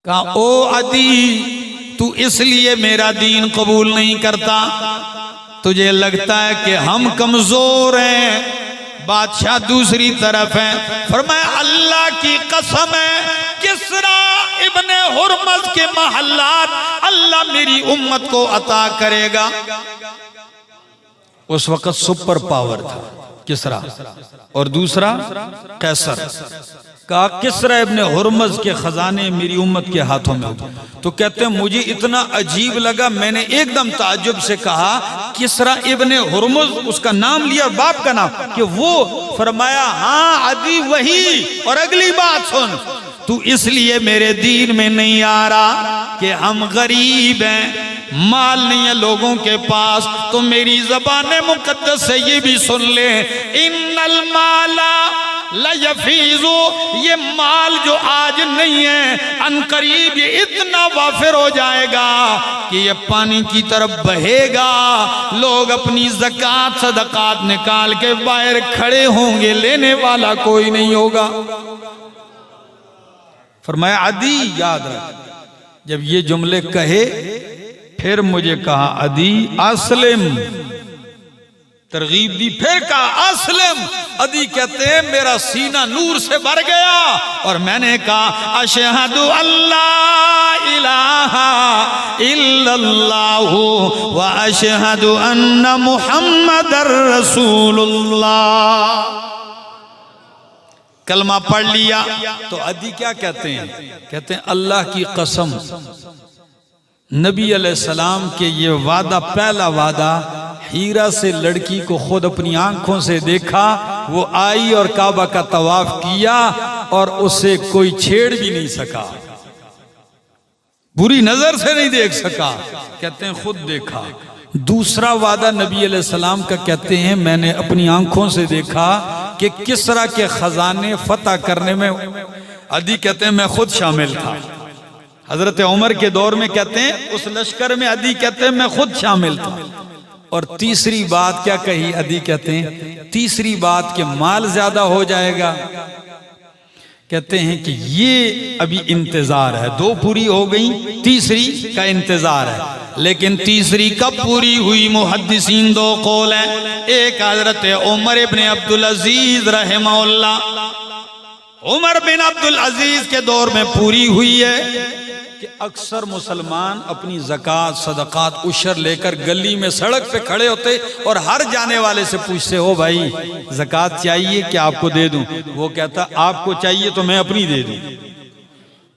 कहा ओ अदी तू इसलिए मेरा दीन कबूल नहीं करता, तुझे लगता है कि हम कमजोर हैं। बादशाह दूसरी तरफ है। फरमाया अल्लाह की कसम है, किसरा इब्ने हुरमज के महल्लात अल्लाह मेरी उम्मत को अता करेगा। उस वक्त सुपर पावर था किसरा और दूसरा कैसर। कहा किसरा इब्ने हुरमज के खजाने मेरी उम्मत के हाथों में होते। तो कहते हैं मुझे इतना अजीब लगा, मैंने एकदम ताज्जुब से कहा किसरा इब्ने हुरमज, उसका नाम लिया बाप का नाम, कि वो। फरमाया हाँ अदी वही। और अगली बात सुन, तू इसलिए मेरे दीन में नहीं आ रहा कि हम गरीब हैं, माल नहीं है लोगों के पास। तो मेरी ज़बान मुक़द्दस से ये भी सुन ले, इन्नल माला लयफीज़ु, ये माल जो आज नहीं है अनकरीब ये इतना वाफिर हो जाएगा कि ये पानी की तरफ बहेगा। लोग अपनी ज़कात सदकात निकाल के बाहर खड़े होंगे, लेने वाला कोई नहीं होगा। फरमाया अदी याद रख, जब ये जुमले कहे फिर मुझे कहा अदी अस्लिम, तरगीब दी, फिर कहा अस्लिम। अदी कहते हैं मेरा सीना नूर से भर गया और मैंने कहा अशहदु अल्ला इलाहा इल्लल्लाहु व अशहदु अन्ना मुहम्मदर रसूलुल्लाह। कलमा पढ़ लिया। तो अदी क्या कहते हैं? कहते हैं अल्लाह की कसम, नबी अलैहिस्सलाम के ये वादा, पहला वादा, हीरा से लड़की को खुद अपनी आंखों से देखा, वो आई और काबा का तवाफ किया और उसे कोई छेड़ भी नहीं सका, बुरी नजर से नहीं देख सका, कहते हैं खुद देखा। दूसरा वादा नबी अलैहिस्सलाम का, कहते हैं मैंने अपनी आंखों से देखा कि किसरा के खजाने फतह करने में, अदी कहते हैं मैं खुद शामिल था। हजरत उमर के दौर में कहते हैं उस लश्कर में अदी कहते हैं मैं खुद शामिल था। और तीसरी बात क्या कही? अदी कहते हैं तीसरी बात कि माल ज्यादा हो जाएगा। कहते हैं कि ये अभी इंतजार है, दो पूरी हो गई, तीसरी का इंतजार है। लेकिन तीसरी कब पूरी हुई? मुहद्दिसीन दो कौल है। एक हजरत उमर इब्ने अब्दुल अजीज रहमहुल्लाह, उमर बिन अब्दुल अजीज के दौर में पूरी हुई है कि अक्सर मुसलमान अपनी ज़कात सदकात उशर लेकर गली में सड़क पे खड़े होते और हर जाने वाले से पूछते हो भाई ज़कात चाहिए क्या आपको दे दूं? वो कहता आपको चाहिए तो मैं अपनी दे दूं।